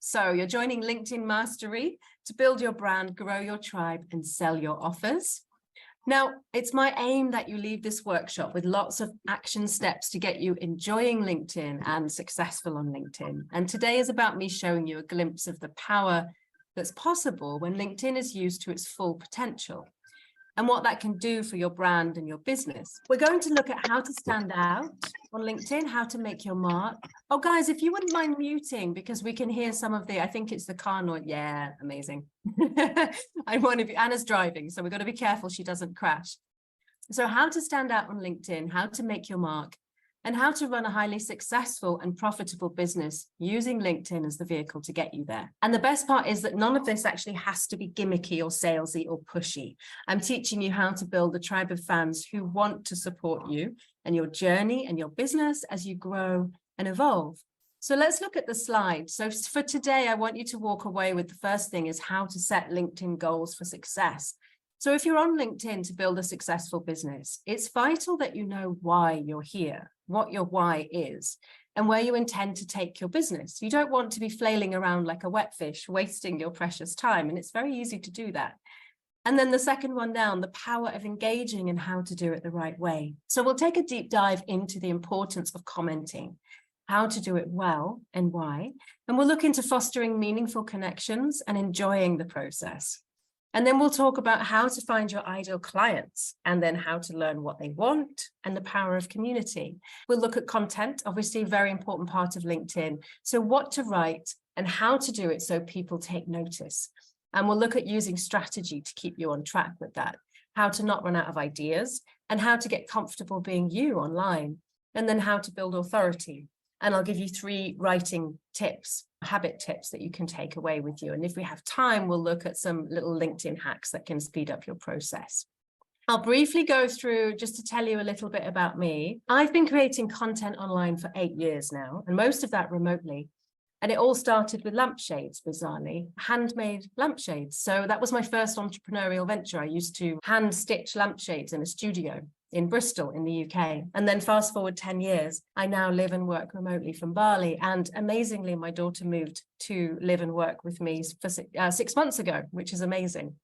So you're joining LinkedIn Mastery to build your brand, grow your tribe, and sell your offers. Now, it's my aim that you leave this workshop with lots of action steps to get you enjoying LinkedIn and successful on LinkedIn. And today is about me showing you a glimpse of the power that's possible when LinkedIn is used to its full potential, and what that can do for your brand and your business. We're going to look at how to stand out on LinkedIn, how to make your mark. Oh, guys, if you wouldn't mind muting, because we can hear some of I think it's the car noise. Yeah, amazing. I want to be, Anna's driving, so we've got to be careful she doesn't crash. So how to stand out on LinkedIn, how to make your mark, and how to run a highly successful and profitable business using LinkedIn as the vehicle to get you there. And the best part is that none of this actually has to be gimmicky or salesy or pushy. I'm teaching you how to build a tribe of fans who want to support you and your journey and your business as you grow and evolve. So let's look at the slide. So for today, I want you to walk away with the first thing is how to set LinkedIn goals for success. So if you're on LinkedIn to build a successful business, it's vital that you know why you're here, what your why is, and where you intend to take your business. You don't want to be flailing around like a wet fish, wasting your precious time. And it's very easy to do that. And then the second one down, the power of engaging and how to do it the right way. So we'll take a deep dive into the importance of commenting, how to do it well and why. And we'll look into fostering meaningful connections and enjoying the process. And then we'll talk about how to find your ideal clients and then how to learn what they want and the power of community. We'll look at content, obviously a very important part of LinkedIn. So what to write and how to do it so people take notice. And we'll look at using strategy to keep you on track with that, how to not run out of ideas and how to get comfortable being you online, and then how to build authority. And I'll give you 3 writing tips, habit tips that you can take away with you. And if we have time, we'll look at some little LinkedIn hacks that can speed up your process. I'll briefly go through just to tell you a little bit about me. I've been creating content online for 8 years now, and most of that remotely. And it all started with lampshades, bizarrely, handmade lampshades. So that was my first entrepreneurial venture. I used to hand stitch lampshades in a studio in Bristol in the UK. And then fast forward 10 years, I now live and work remotely from Bali. And amazingly, my daughter moved to live and work with me for 6 months ago, which is amazing.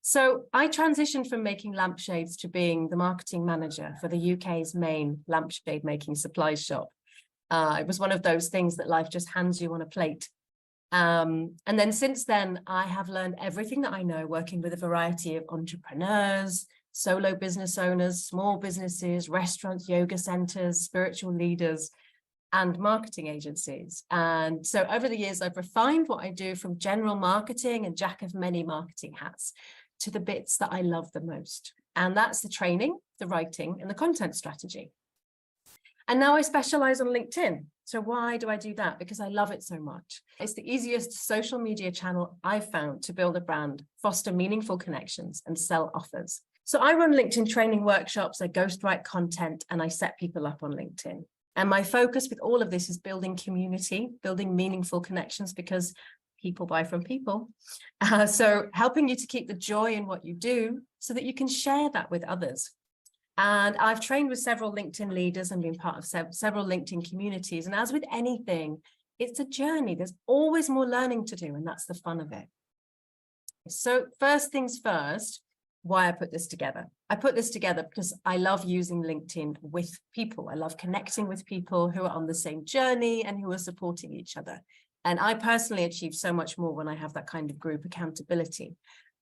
So I transitioned from making lampshades to being the marketing manager for the UK's main lampshade making supplies shop. It was one of those things that life just hands you on a plate. And then since then, I have learned everything that I know working with a variety of entrepreneurs, solo business owners, small businesses, restaurants, yoga centers, spiritual leaders, and marketing agencies. And so over the years, I've refined what I do from general marketing and jack of many marketing hats to the bits that I love the most. And that's the training, the writing, and the content strategy. And now I specialize on LinkedIn. So why do I do that? Because I love it so much. It's the easiest social media channel I've found to build a brand, foster meaningful connections, and sell offers. So I run LinkedIn training workshops, I ghostwrite content, and I set people up on LinkedIn. And my focus with all of this is building community, building meaningful connections, because people buy from people. So helping you to keep the joy in what you do so that you can share that with others. And I've trained with several LinkedIn leaders and been part of several LinkedIn communities. And as with anything, it's a journey. There's always more learning to do, and that's the fun of it. So first things first, why I put this together. I put this together because I love using LinkedIn with people. I love connecting with people who are on the same journey and who are supporting each other. And I personally achieve so much more when I have that kind of group accountability.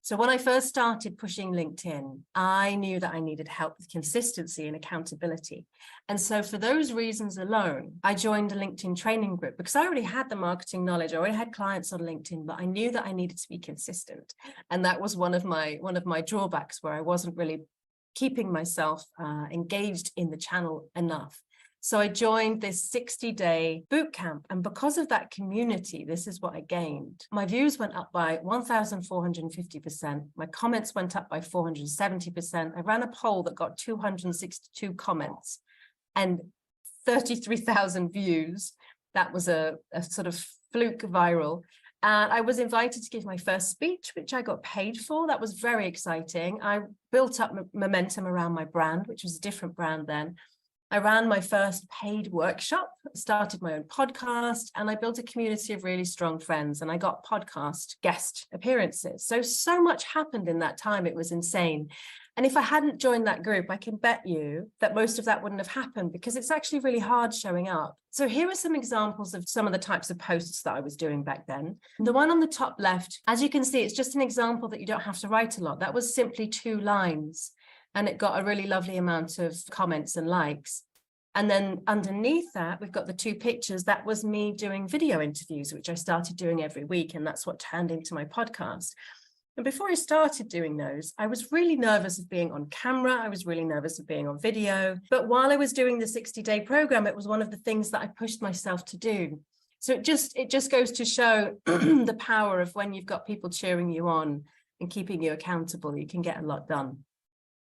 So when I first started pushing LinkedIn, I knew that I needed help with consistency and accountability. And so for those reasons alone, I joined a LinkedIn training group because I already had the marketing knowledge. I already had clients on LinkedIn, but I knew that I needed to be consistent. And that was one of my drawbacks, where I wasn't really keeping myself engaged in the channel enough. So I joined this 60-day boot camp. And because of that community, this is what I gained. My views went up by 1,450%. My comments went up by 470%. I ran a poll that got 262 comments and 33,000 views. That was a sort of fluke viral. And I was invited to give my first speech, which I got paid for. That was very exciting. I built up momentum around my brand, which was a different brand then. I ran my first paid workshop, started my own podcast, and I built a community of really strong friends, and I got podcast guest appearances. So much happened in that time. It was insane. And if I hadn't joined that group, I can bet you that most of that wouldn't have happened, because it's actually really hard showing up. So here are some examples of some of the types of posts that I was doing back then. The one on the top left, as you can see, it's just an example that you don't have to write a lot. That was simply 2 lines, and it got a really lovely amount of comments and likes. And then underneath that, we've got the 2 pictures. That was me doing video interviews, which I started doing every week, and that's what turned into my podcast. And before I started doing those, I was really nervous of being on camera. I was really nervous of being on video. But while I was doing the 60-day program, it was one of the things that I pushed myself to do. So it just goes to show the power of when you've got people cheering you on and keeping you accountable, you can get a lot done.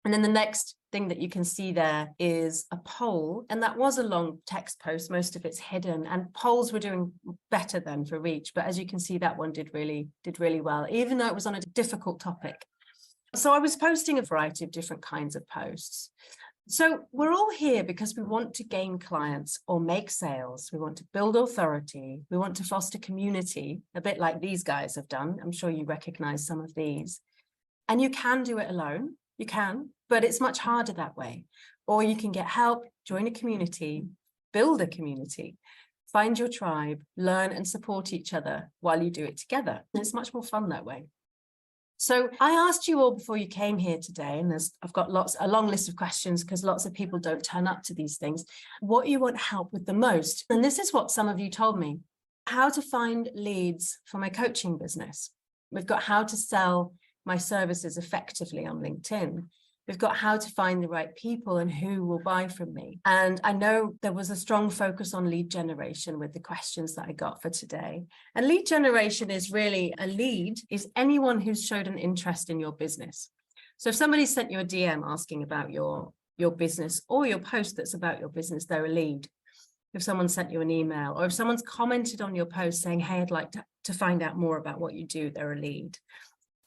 And then the next thing that you can see there is a poll, and that was a long text post. Most of it's hidden, and polls were doing better then for reach. But as you can see, that one did really well, even though it was on a difficult topic. So I was posting a variety of different kinds of posts. So we're all here because we want to gain clients or make sales. We want to build authority. We want to foster community, a bit like these guys have done. I'm sure you recognize some of these. And you can do it alone. You can, but it's much harder that way. Or you can get help, join a community, build a community, find your tribe, learn and support each other while you do it together. And it's much more fun that way. So I asked you all before you came here today, and I've got a long list of questions because lots of people don't turn up to these things, what you want help with the most. And this is what some of you told me: how to find leads for my coaching business. We've got how to sell my services effectively on LinkedIn. We've got how to find the right people and who will buy from me. And I know there was a strong focus on lead generation with the questions that I got for today. And lead generation is really, a lead is anyone who's showed an interest in your business. So if somebody sent you a DM asking about your business, or your post that's about your business, they're a lead. If someone sent you an email, or if someone's commented on your post saying, hey, I'd like to find out more about what you do, they're a lead.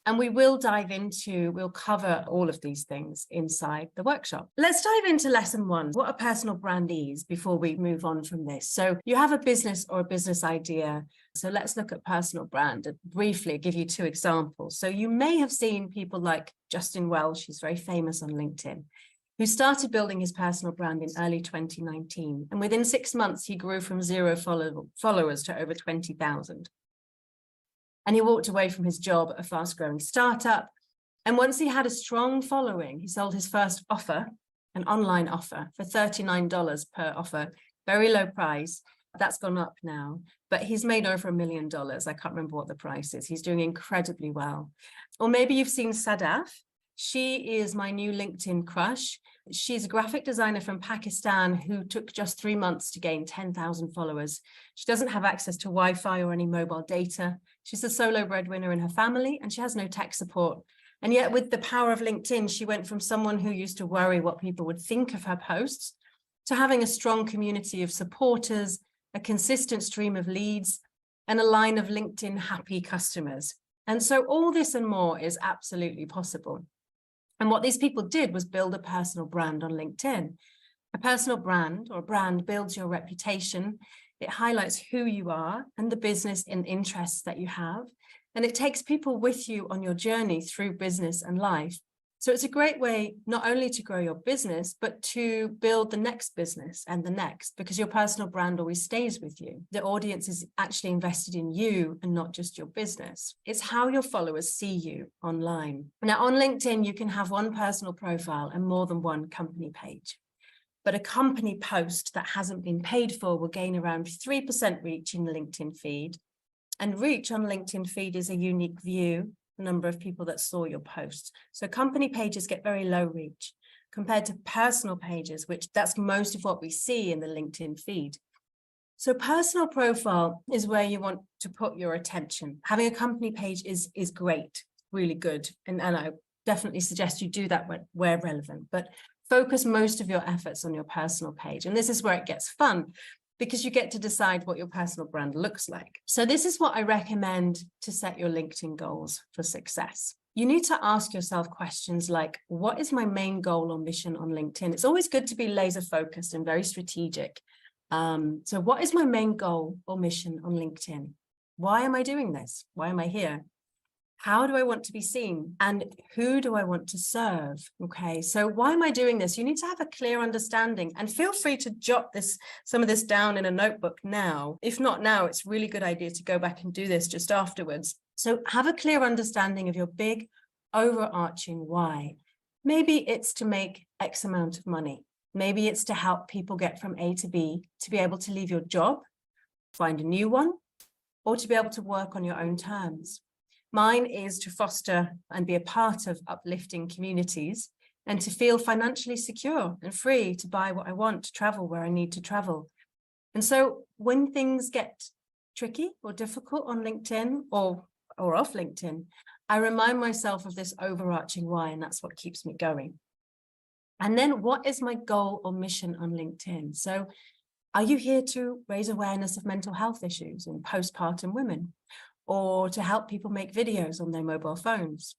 And we'll cover all of these things inside the workshop. Let's dive into lesson 1, what a personal brand is, before we move on from this. So you have a business or a business idea. So let's look at personal brand and briefly give you 2 examples. So you may have seen people like Justin Welsh, who's very famous on LinkedIn, who started building his personal brand in early 2019. And within 6 months, he grew from 0 followers to over 20,000. And he walked away from his job at a fast-growing startup. And once he had a strong following, he sold his first offer, an online offer, for $39 per offer, very low price. That's gone up now, but he's made over $1 million. I can't remember what the price is. He's doing incredibly well. Or maybe you've seen Sadaf. She is my new LinkedIn crush. She's a graphic designer from Pakistan who took just 3 months to gain 10,000 followers. She doesn't have access to Wi-Fi or any mobile data. She's a solo breadwinner in her family, and she has no tech support. And yet with the power of LinkedIn, she went from someone who used to worry what people would think of her posts to having a strong community of supporters, a consistent stream of leads, and a line of LinkedIn happy customers. And so all this and more is absolutely possible. And what these people did was build a personal brand on LinkedIn. A personal brand, or brand, builds your reputation. It highlights who you are and the business and interests that you have. And it takes people with you on your journey through business and life. So it's a great way not only to grow your business, but to build the next business and the next, because your personal brand always stays with you. The audience is actually invested in you and not just your business. It's how your followers see you online. Now, on LinkedIn, you can have one personal profile and more than one company page. But a company post that hasn't been paid for will gain around 3% reach in the LinkedIn feed. And reach on LinkedIn feed is a unique view, the number of people that saw your posts. So company pages get very low reach compared to personal pages, which that's most of what we see in the LinkedIn feed. So personal profile is where you want to put your attention. Having a company page is great, really good. And I definitely suggest you do that where relevant, but focus most of your efforts on your personal page. And this is where it gets fun, because you get to decide what your personal brand looks like. So this is what I recommend to set your LinkedIn goals for success. you need to ask yourself questions like, what is my main goal or mission on LinkedIn? It's always good to be laser focused and very strategic. So what is my main goal or mission on LinkedIn? Why am I doing this? Why am I here? How do I want to be seen? And who do I want to serve? Okay, so why am I doing this? You need to have a clear understanding, and feel free to jot some of this down in a notebook now. If not now, it's a really good idea to go back and do this just afterwards. So have a clear understanding of your big overarching why. Maybe it's to make X amount of money. Maybe it's to help people get from A to B, to be able to leave your job, find a new one, or to be able to work on your own terms. Mine is to foster and be a part of uplifting communities and to feel financially secure and free to buy what I want, to travel where I need to travel. And so when things get tricky or difficult on LinkedIn or off LinkedIn, I remind myself of this overarching why, and that's what keeps me going. And then what is my goal or mission on LinkedIn? So are you here to raise awareness of mental health issues in postpartum women? Or to help people make videos on their mobile phones,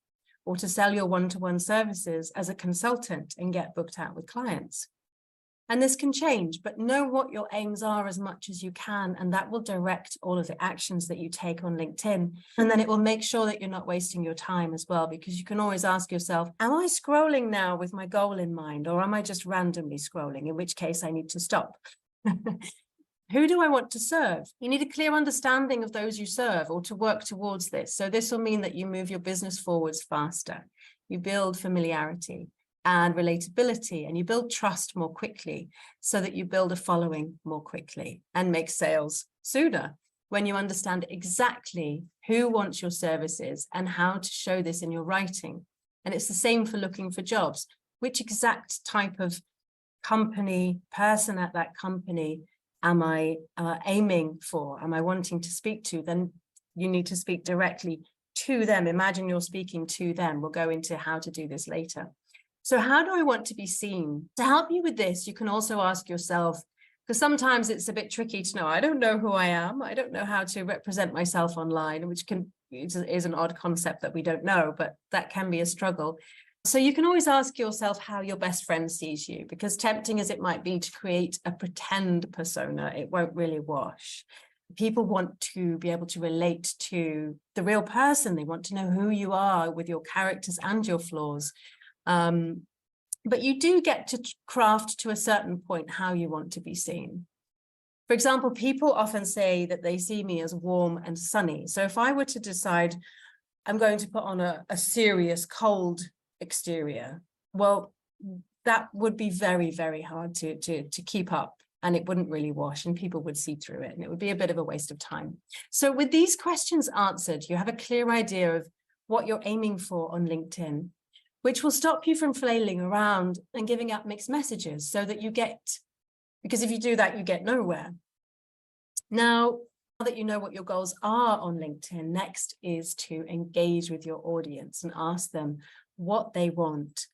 or to sell your one-to-one services as a consultant and get booked out with clients? And this can change, but know what your aims are as much as you can, and that will direct all of the actions that you take on LinkedIn. And then it will make sure that you're not wasting your time as well, because you can always ask yourself, am I scrolling now with my goal in mind, or am I just randomly scrolling, in which case I need to stop? Who do I want to serve? You need a clear understanding of those you serve, or to work towards this. So this will mean that you move your business forwards faster. You build familiarity and relatability, and you build trust more quickly, so that you build a following more quickly and make sales sooner when you understand exactly who wants your services and how to show this in your writing. And it's the same for looking for jobs. Which exact type of company, person at that company am I aiming for? Am I wanting to speak to? Then you need to speak directly to them. Imagine you're speaking to them. We'll go into how to do this later. So how do I want to be seen? To help you with this, you can also ask yourself, because sometimes it's a bit tricky to know, I don't know who I am. I don't know how to represent myself online, which is an odd concept that we don't know, but that can be a struggle. So you can always ask yourself how your best friend sees you, because tempting as it might be to create a pretend persona, it won't really wash. People want to be able to relate to the real person. They want to know who you are with your characters and your flaws. But you do get to craft to a certain point how you want to be seen. For example, people often say that they see me as warm and sunny. So if I were to decide I'm going to put on a serious, cold exterior, well, that would be very, very hard to keep up, and it wouldn't really wash, and people would see through it, and it would be a bit of a waste of time. So with these questions answered, you have a clear idea of what you're aiming for on LinkedIn, which will stop you from flailing around and giving out mixed messages, so that because if you do that, you get nowhere. Now that you know what your goals are on LinkedIn, next is to engage with your audience and ask them what they want,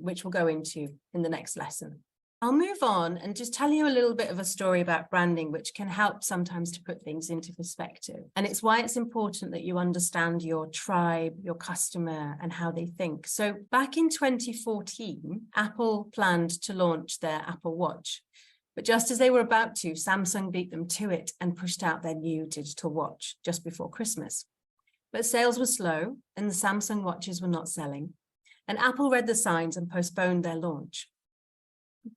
which we'll go into in the next lesson. I'll move on and just tell you a little bit of a story about branding, which can help sometimes to put things into perspective. And it's why it's important that you understand your tribe, your customer, and how they think. So back in 2014, Apple planned to launch their Apple Watch. But just as they were about to, Samsung beat them to it and pushed out their new digital watch just before Christmas. But sales were slow and the Samsung watches were not selling. And Apple read the signs and postponed their launch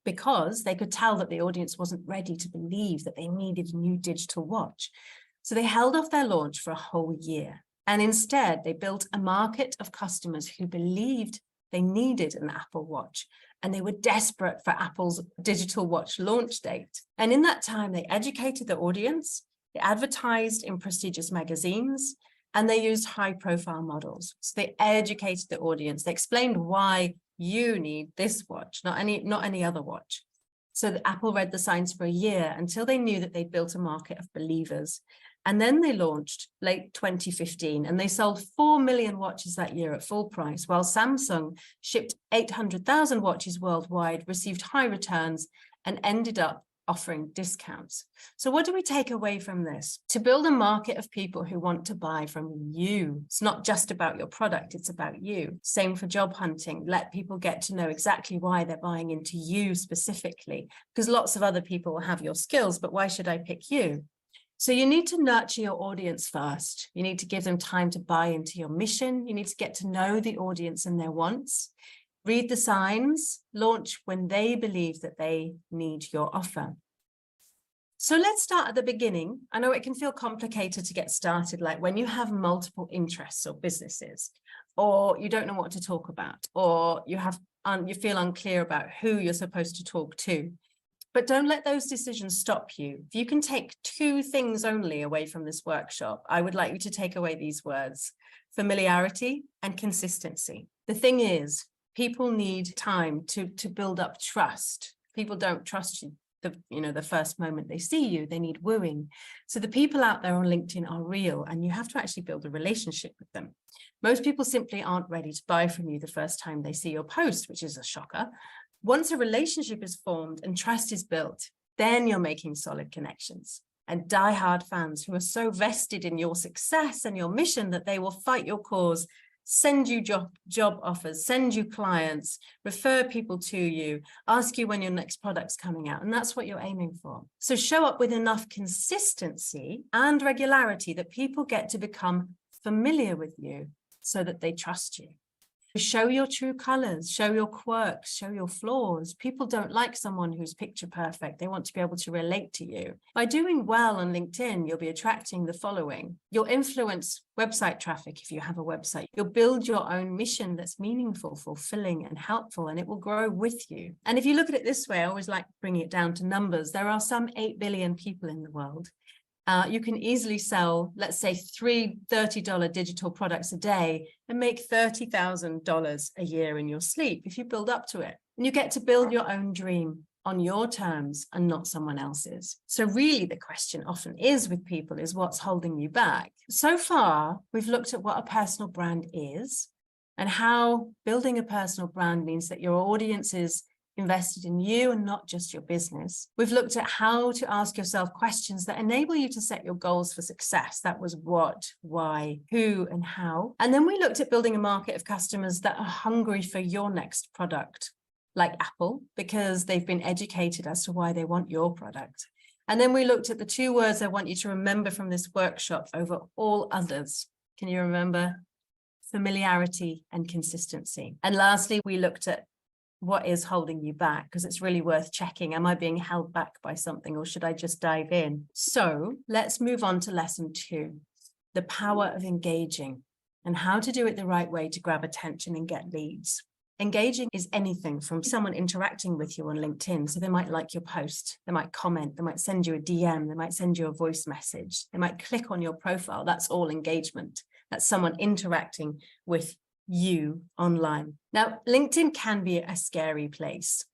because they could tell that the audience wasn't ready to believe that they needed a new digital watch. So they held off their launch for a whole year. And instead, they built a market of customers who believed they needed an Apple Watch, and they were desperate for Apple's digital watch launch date. And in that time, they educated the audience, they advertised in prestigious magazines, and they used high-profile models. So they educated the audience. They explained why you need this watch, not any other watch. So that Apple read the signs for a year until they knew that they'd built a market of believers. And then they launched late 2015, and they sold 4 million watches that year at full price, while Samsung shipped 800,000 watches worldwide, received high returns, and ended up offering discounts. So what do we take away from this? To build a market of people who want to buy from you. It's not just about your product, it's about you. Same for job hunting. Let people get to know exactly why they're buying into you specifically, because lots of other people will have your skills, but why should I pick you? So you need to nurture your audience first. You need to give them time to buy into your mission. You need to get to know the audience and their wants. Read the signs, launch when they believe that they need your offer. So let's start at the beginning. I know it can feel complicated to get started, like when you have multiple interests or businesses, or you don't know what to talk about, or you feel unclear about who you're supposed to talk to. But don't let those decisions stop you. If you can take 2 things only away from this workshop, I would like you to take away these words: familiarity and consistency. The thing is, people need time to build up trust. People don't trust you the first moment they see you. They need wooing. So the people out there on LinkedIn are real, and you have to actually build a relationship with them. Most people simply aren't ready to buy from you the first time they see your post, which is a shocker. Once a relationship is formed and trust is built, then you're making solid connections and diehard fans who are so vested in your success and your mission that they will fight your cause, send you job offers, send you clients, refer people to you, ask you when your next product's coming out. And that's what you're aiming for. So show up with enough consistency and regularity that people get to become familiar with you so that they trust you. Show your true colors, show your quirks, show your flaws. People don't like someone who's picture perfect. They want to be able to relate to you. By doing well on LinkedIn, you'll be attracting the following. You'll influence website traffic if you have a website. You'll build your own mission that's meaningful, fulfilling, and helpful, and it will grow with you. And if you look at it this way, I always like bringing it down to numbers. There are some 8 billion people in the world. You can easily sell, let's say, 3 $30 digital products a day and make $30,000 a year in your sleep if you build up to it. And you get to build your own dream on your terms and not someone else's. So really the question often is with people is what's holding you back? So far, we've looked at what a personal brand is and how building a personal brand means that your audience is invested in you and not just your business. We've looked at how to ask yourself questions that enable you to set your goals for success. That was what, why, who, and how. And then we looked at building a market of customers that are hungry for your next product, like Apple, because they've been educated as to why they want your product. And then we looked at the 2 words I want you to remember from this workshop over all others. Can you remember? Familiarity and consistency. And lastly, we looked at what is holding you back, because it's really worth checking. Am I being held back by something, or should I just dive in? So let's move on to lesson 2, the power of engaging and how to do it the right way to grab attention and get leads. Engaging is anything from someone interacting with you on LinkedIn. So they might like your post, they might comment, they might send you a DM, they might send you a voice message, they might click on your profile. That's all engagement. That's someone interacting with you online. Now, LinkedIn can be a scary place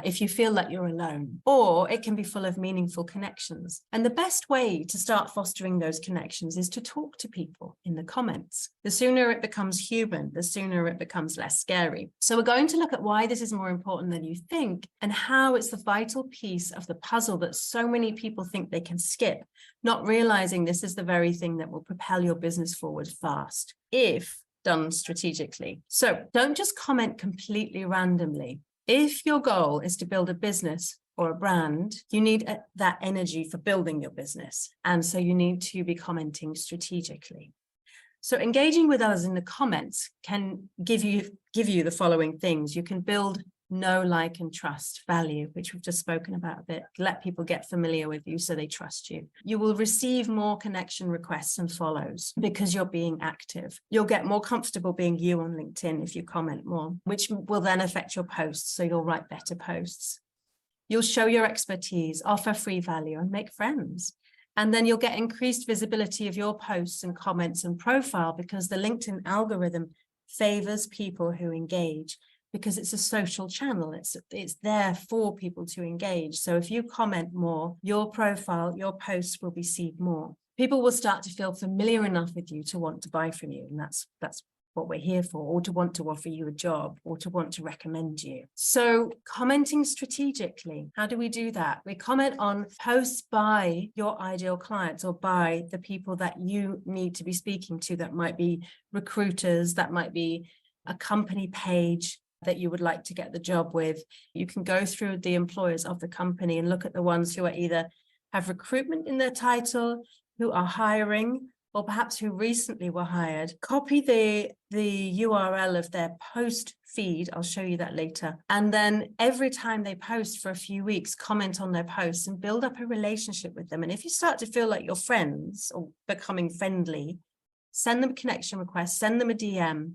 if you feel like you're alone, or it can be full of meaningful connections. And the best way to start fostering those connections is to talk to people in the comments. The sooner it becomes human, the sooner it becomes less scary. So we're going to look at why this is more important than you think and how it's the vital piece of the puzzle that so many people think they can skip, not realizing this is the very thing that will propel your business forward fast, if done strategically. So don't just comment completely randomly. If your goal is to build a business or a brand, you need that energy for building your business. And so you need to be commenting strategically. So engaging with others in the comments can give you the following things. You can build know, like, and trust value, which we've just spoken about a bit. Let people get familiar with you so they trust you. You will receive more connection requests and follows because you're being active. You'll get more comfortable being you on LinkedIn if you comment more, which will then affect your posts. So you'll write better posts. You'll show your expertise, offer free value, and make friends. And then you'll get increased visibility of your posts and comments and profile because the LinkedIn algorithm favors people who engage, because it's a social channel. It's there for people to engage. So if you comment more, your profile, your posts will be seen more. People will start to feel familiar enough with you to want to buy from you. And that's what we're here for, or to want to offer you a job, or to want to recommend you. So commenting strategically, how do we do that? We comment on posts by your ideal clients or by the people that you need to be speaking to. That might be recruiters, that might be a company page that you would like to get the job with. You can go through the employers of the company and look at the ones who are either have recruitment in their title, who are hiring, or perhaps who recently were hired. Copy the URL of their post feed. I'll show you that later. And then every time they post for a few weeks, comment on their posts and build up a relationship with them. And if you start to feel like you're friends or becoming friendly, send them a connection request, send them a DM,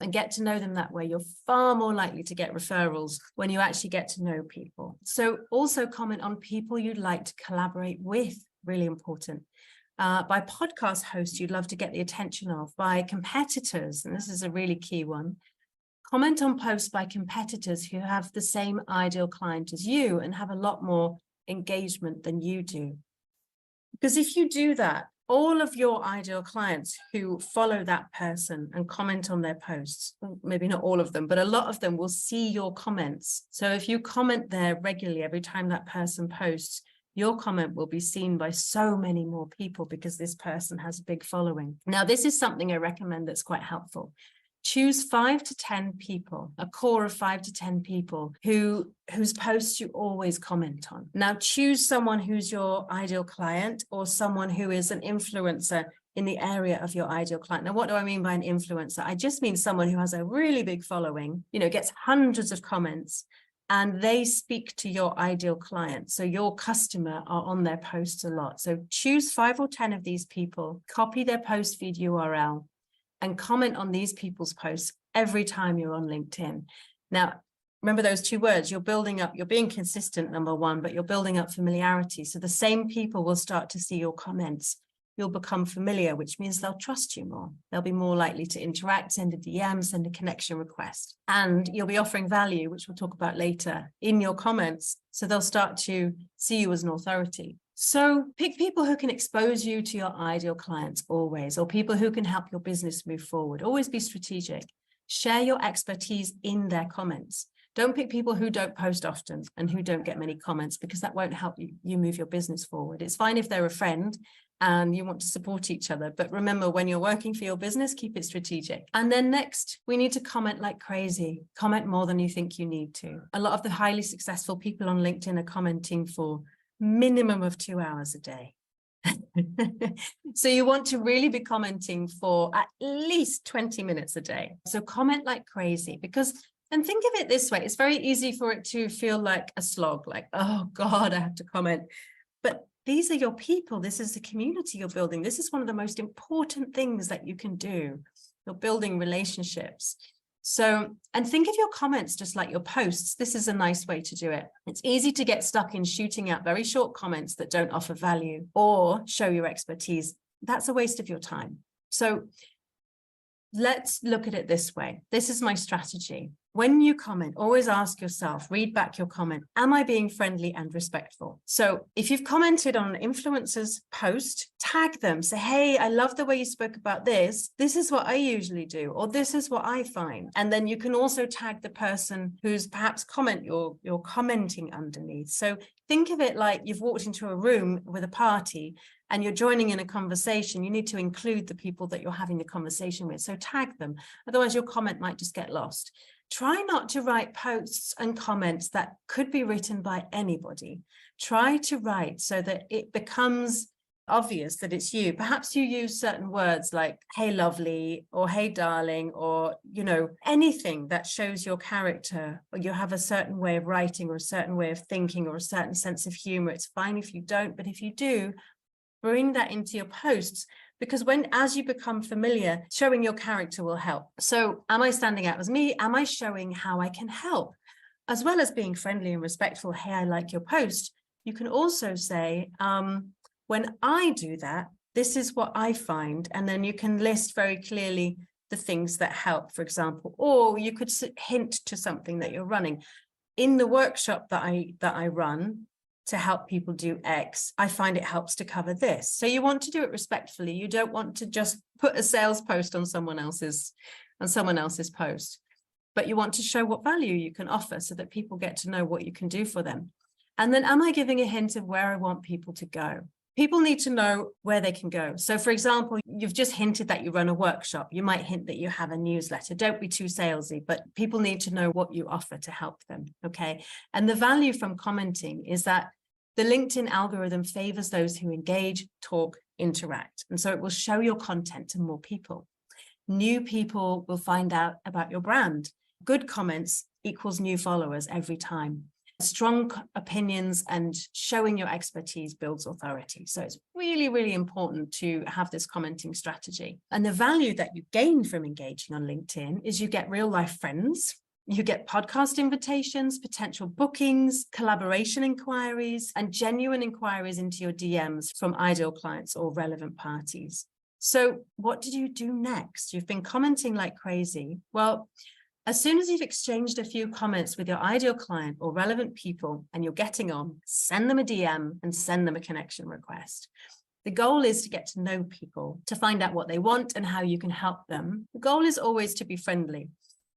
and get to know them that way. You're far more likely to get referrals when you actually get to know people. So also comment on people you'd like to collaborate with, really important. By podcast hosts you'd love to get the attention of, by competitors, and this is a really key one. Comment on posts by competitors who have the same ideal client as you and have a lot more engagement than you do. Because if you do that, all of your ideal clients who follow that person and comment on their posts, maybe not all of them, but a lot of them will see your comments. So if you comment there regularly every time that person posts, your comment will be seen by so many more people because this person has a big following. Now, this is something I recommend that's quite helpful. Choose 5 to 10 people, a core of 5 to 10 people whose posts you always comment on. Now, choose someone who's your ideal client or someone who is an influencer in the area of your ideal client. Now, what do I mean by an influencer? I just mean someone who has a really big following, gets hundreds of comments, and they speak to your ideal client. So your customer are on their posts a lot. So choose 5 or 10 of these people, copy their post feed URL, and comment on these people's posts every time you're on LinkedIn. Now, remember those 2 words, you're being consistent, number one, but you're building up familiarity. So the same people will start to see your comments. You'll become familiar, which means they'll trust you more. They'll be more likely to interact, send a DM, send a connection request. And you'll be offering value, which we'll talk about later, in your comments. So they'll start to see you as an authority. So pick people who can expose you to your ideal clients always, or people who can help your business move forward. Always be strategic. Share your expertise in their comments. Don't pick people who don't post often and who don't get many comments, because that won't help you move your business forward. It's fine if they're a friend and you want to support each other. But remember, when you're working for your business, keep it strategic. And then next, we need to comment like crazy. Comment more than you think you need to. A lot of the highly successful people on LinkedIn are commenting for minimum of 2 hours a day. So you want to really be commenting for at least 20 minutes a day. So comment like crazy, and think of it this way, it's very easy for it to feel like a slog, like, oh God, I have to comment. But these are your people. This is the community you're building. This is one of the most important things that you can do. You're building relationships. So, and think of your comments just like your posts. This is a nice way to do it. It's easy to get stuck in shooting out very short comments that don't offer value or show your expertise. That's a waste of your time. So let's look at it this way. This is my strategy. When you comment, always ask yourself, read back your comment, am I being friendly and respectful? So if you've commented on an influencer's post, tag them, say, hey, I love the way you spoke about this. This is what I usually do, or this is what I find. And then you can also tag the person who's perhaps you're commenting underneath. So think of it like you've walked into a room with a party and you're joining in a conversation. You need to include the people that you're having the conversation with. So tag them. Otherwise, your comment might just get lost. Try not to write posts and comments that could be written by anybody. Try to write so that it becomes obvious that it's you. Perhaps you use certain words like, hey, lovely, or hey, darling, or, anything that shows your character, or you have a certain way of writing or a certain way of thinking or a certain sense of humor. It's fine if you don't, but if you do, bring that into your posts. Because as you become familiar, showing your character will help. So am I standing out as me? Am I showing how I can help? As well as being friendly and respectful, hey, I like your post. You can also say, when I do that, this is what I find. And then you can list very clearly the things that help, for example, or you could hint to something that you're running. In the workshop that I run, to help people do X. I find it helps to cover this. So you want to do it respectfully. You don't want to just put a sales post on someone else's post, but you want to show what value you can offer so that people get to know what you can do for them. And then, am I giving a hint of where I want people to go? People need to know where they can go. So for example, you've just hinted that you run a workshop. You might hint that you have a newsletter. Don't be too salesy, but people need to know what you offer to help them. Okay. And the value from commenting is that the LinkedIn algorithm favors those who engage, talk, interact. And so it will show your content to more people. New people will find out about your brand. Good comments equals new followers every time. Strong opinions and showing your expertise builds authority. So it's really, really important to have this commenting strategy. And the value that you gain from engaging on LinkedIn is you get real life friends, you get podcast invitations, potential bookings, collaboration inquiries, and genuine inquiries into your DMs from ideal clients or relevant parties. So what did you do next? You've been commenting like crazy. Well, as soon as you've exchanged a few comments with your ideal client or relevant people and you're getting on, send them a DM and send them a connection request. The goal is to get to know people, to find out what they want and how you can help them. The goal is always to be friendly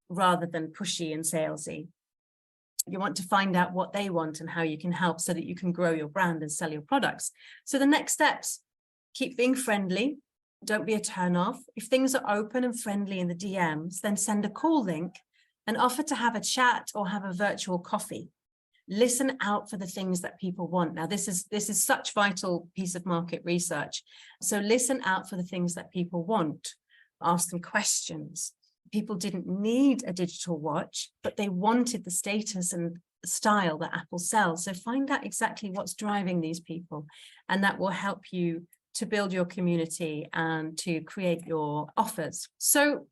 rather than pushy and salesy. You want to find out what they want and how you can help so that you can grow your brand and sell your products. So the next steps, keep being friendly. Don't be a turn-off. If things are open and friendly in the DMs, then send a call link and offer to have a chat or have a virtual coffee. Listen out for the things that people want. Now, this is such vital piece of market research. So listen out for the things that people want. Ask them questions. People didn't need a digital watch, but they wanted the status and style that Apple sells. So find out exactly what's driving these people, and that will help you to build your community and to create your offers. So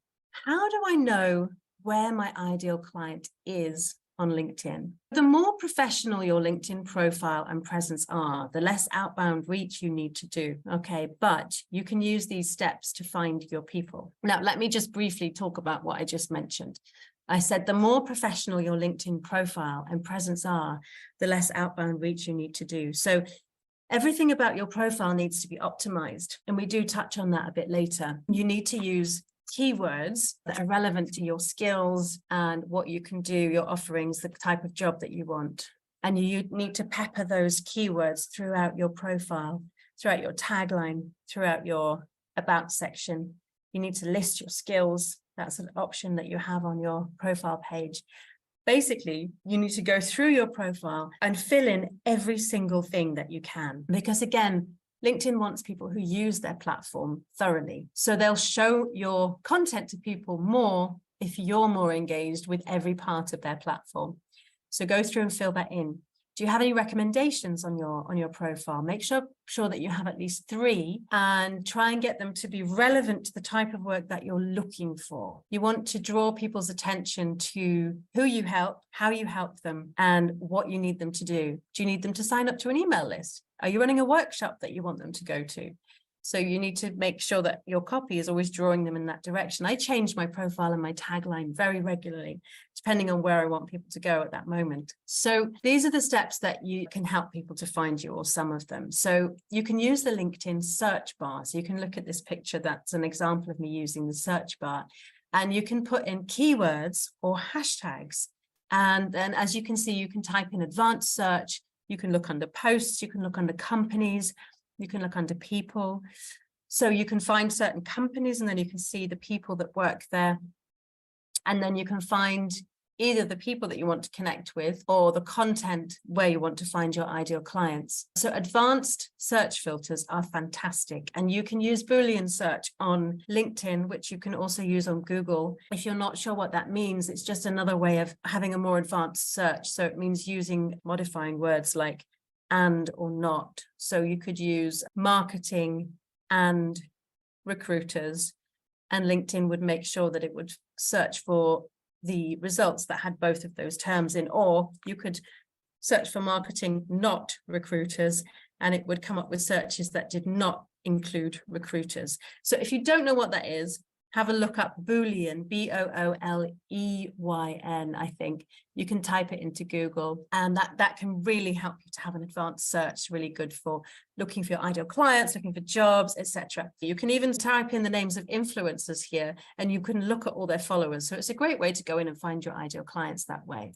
how do I know where my ideal client is on LinkedIn? The more professional your LinkedIn profile and presence are, the less outbound reach you need to do. Okay, but you can use these steps to find your people. Now, let me just briefly talk about what I just mentioned. I said the more professional your LinkedIn profile and presence are, the less outbound reach you need to do. So everything about your profile needs to be optimized, and we do touch on that a bit later. You need to use keywords that are relevant to your skills and what you can do, your offerings, the type of job that you want. And you need to pepper those keywords throughout your profile, throughout your tagline, throughout your about section. You need to list your skills. That's an option that you have on your profile page. Basically, you need to go through your profile and fill in every single thing that you can. Because again, LinkedIn wants people who use their platform thoroughly. So they'll show your content to people more if you're more engaged with every part of their platform. So go through and fill that in. Do you have any recommendations on your profile? Make sure that you have at least 3 and try and get them to be relevant to the type of work that you're looking for. You want to draw people's attention to who you help, how you help them, and what you need them to do. Do you need them to sign up to an email list? Are you running a workshop that you want them to go to? So you need to make sure that your copy is always drawing them in that direction. I change my profile and my tagline very regularly, depending on where I want people to go at that moment. So these are the steps that you can help people to find you, or some of them. So you can use the LinkedIn search bar. So you can look at this picture. That's an example of me using the search bar. And you can put in keywords or hashtags. And then, as you can see, you can type in advanced search. You can look under posts. You can look under companies. You can look under people. So you can find certain companies, and then you can see the people that work there. And then you can find either the people that you want to connect with or the content where you want to find your ideal clients. So advanced search filters are fantastic. And you can use Boolean search on LinkedIn, which you can also use on Google. If you're not sure what that means, it's just another way of having a more advanced search. So it means modifying words like and or not. So you could use marketing and recruiters, and LinkedIn would make sure that it would search for the results that had both of those terms in, or you could search for marketing, not recruiters, and it would come up with searches that did not include recruiters. So if you don't know what that is, have a look up Boolean, Booleyn, I think. You can type it into Google, and that can really help you to have an advanced search, really good for looking for your ideal clients, looking for jobs, etc. You can even type in the names of influencers here, and you can look at all their followers. So it's a great way to go in and find your ideal clients that way.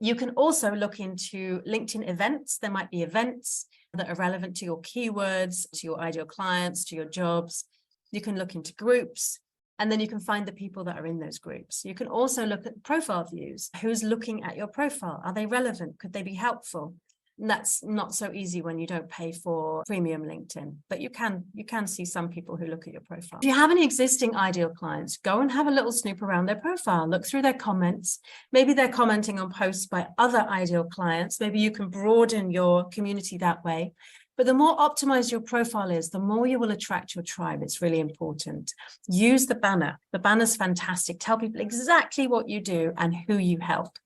You can also look into LinkedIn events. There might be events that are relevant to your keywords, to your ideal clients, to your jobs. You can look into groups, and then you can find the people that are in those groups. You can also look at profile views. Who's looking at your profile? Are they relevant? Could they be helpful? And that's not so easy when you don't pay for premium LinkedIn, but you can see some people who look at your profile. If you have any existing ideal clients, go and have a little snoop around their profile, look through their comments. Maybe they're commenting on posts by other ideal clients. Maybe you can broaden your community that way. But the more optimized your profile is, the more you will attract your tribe. It's really important. Use the banner. The banner's fantastic. Tell people exactly what you do and who you help.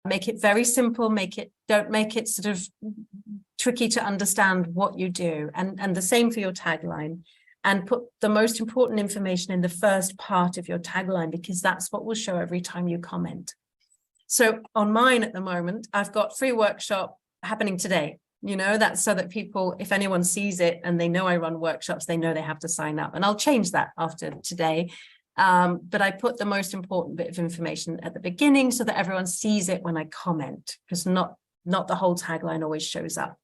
Make it very simple. Don't make it sort of tricky to understand what you do. And the same for your tagline. And put the most important information in the first part of your tagline, because that's what will show every time you comment. So on mine at the moment, I've got free workshop happening today. You know, that's so that people, if anyone sees it and they know I run workshops, they know they have to sign up. And I'll change that after today. But I put the most important bit of information at the beginning so that everyone sees it when I comment, because not the whole tagline always shows up.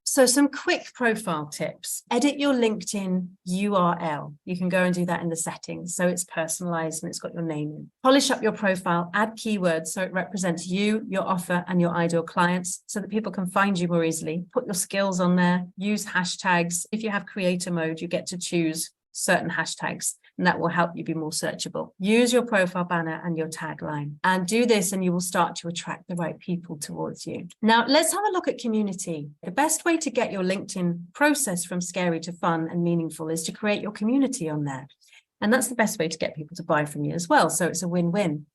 So some quick profile tips. Edit your LinkedIn URL. You can go and do that in the settings, so it's personalized and it's got your name in. Polish up your profile, add keywords so it represents you, your offer, and your ideal clients so that people can find you more easily. Put your skills on there, use hashtags. If you have creator mode, you get to choose certain hashtags, and that will help you be more searchable. Use your profile banner and your tagline, and do this and you will start to attract the right people towards you. Now, let's have a look at community. The best way to get your LinkedIn process from scary to fun and meaningful is to create your community on there. And that's the best way to get people to buy from you as well. So it's a win-win.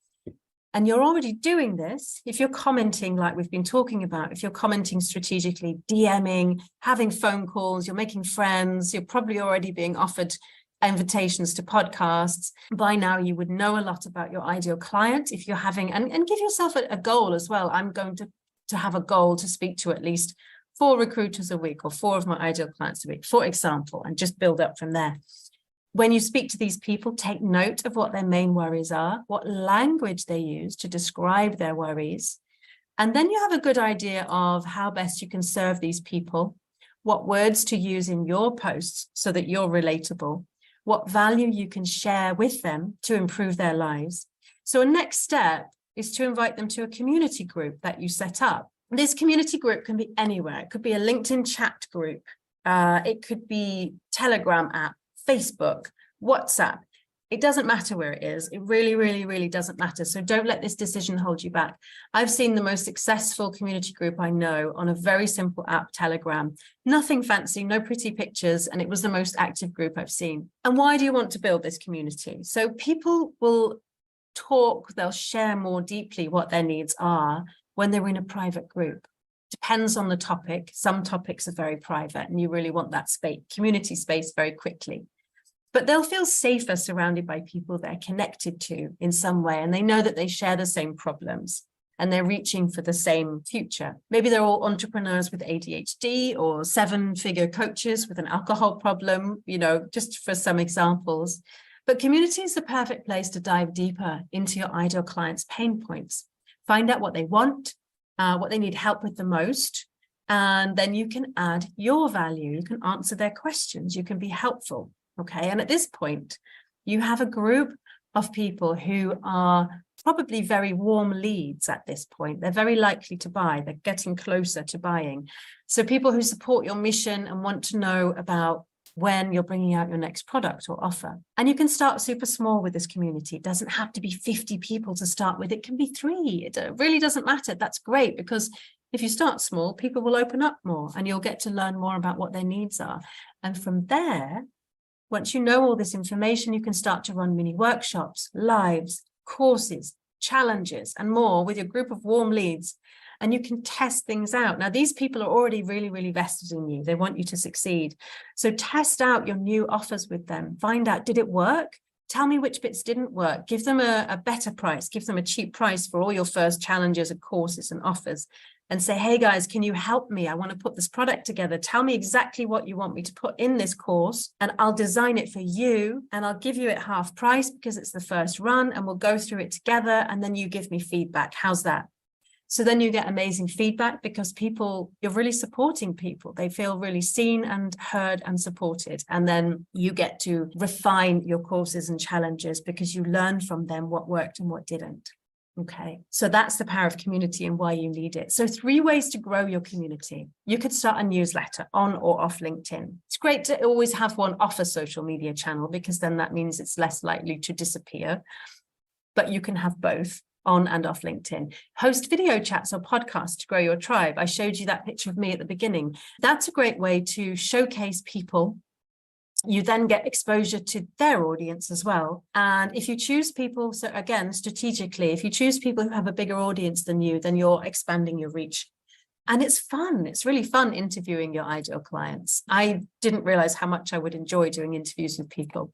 And you're already doing this if you're commenting like we've been talking about. If you're commenting strategically, DMing, having phone calls, you're making friends, you're probably already being offered invitations to podcasts. By now, you would know a lot about your ideal client if you're having, and give yourself a goal as well. I'm going to have a goal to speak to at least 4 recruiters a week or 4 of my ideal clients a week, for example, and just build up from there. When you speak to these people, take note of what their main worries are, what language they use to describe their worries. And then you have a good idea of how best you can serve these people, what words to use in your posts so that you're relatable, what value you can share with them to improve their lives. So a next step is to invite them to a community group that you set up. This community group can be anywhere. It could be a LinkedIn chat group. It could be Telegram app, Facebook, WhatsApp. It doesn't matter where it is. It really, really, really doesn't matter. So don't let this decision hold you back. I've seen the most successful community group I know on a very simple app, Telegram. Nothing fancy, no pretty pictures, and it was the most active group I've seen. And why do you want to build this community? So people will talk, they'll share more deeply what their needs are when they're in a private group. Depends on the topic. Some topics are very private, and you really want that space, community space very quickly. But they'll feel safer surrounded by people they're connected to in some way, and they know that they share the same problems and they're reaching for the same future. Maybe they're all entrepreneurs with ADHD or 7-figure coaches with an alcohol problem, you know, just for some examples. But community is the perfect place to dive deeper into your ideal clients' pain points. Find out what they want, what they need help with the most, and then you can add your value. You can answer their questions. You can be helpful. Okay, and at this point, you have a group of people who are probably very warm leads at this point. They're very likely to buy. They're getting closer to buying. So people who support your mission and want to know about when you're bringing out your next product or offer. And you can start super small with this community. It doesn't have to be 50 people to start with. It can be 3. It really doesn't matter. That's great, because if you start small, people will open up more and you'll get to learn more about what their needs are. And from there, once you know all this information, you can start to run mini workshops, lives, courses, challenges, and more with your group of warm leads. and you can test things out. Now, these people are already really, really vested in you. They want you to succeed. So test out your new offers with them. Find out, did it work? Tell me which bits didn't work. Give them a better price. Give them a cheap price for all your first challenges and courses and offers. And say, hey guys, can you help me? I want to put this product together. Tell me exactly what you want me to put in this course, and I'll design it for you, and I'll give you it half price because it's the first run, and we'll go through it together, and then you give me feedback. How's that? So then you get amazing feedback because you're really supporting people. They feel really seen and heard and supported. And then you get to refine your courses and challenges because you learn from them what worked and what didn't. Okay, so that's the power of community and why you need it. So 3 ways to grow your community. You could start a newsletter on or off LinkedIn. It's great to always have one off a social media channel because then that means it's less likely to disappear. But you can have both on and off LinkedIn. Host video chats or podcasts to grow your tribe. I showed you that picture of me at the beginning. That's a great way to showcase people. You then get exposure to their audience as well. And if you choose people, so again, strategically, if you choose people who have a bigger audience than you, then you're expanding your reach. And it's fun. It's really fun interviewing your ideal clients. I didn't realize how much I would enjoy doing interviews with people.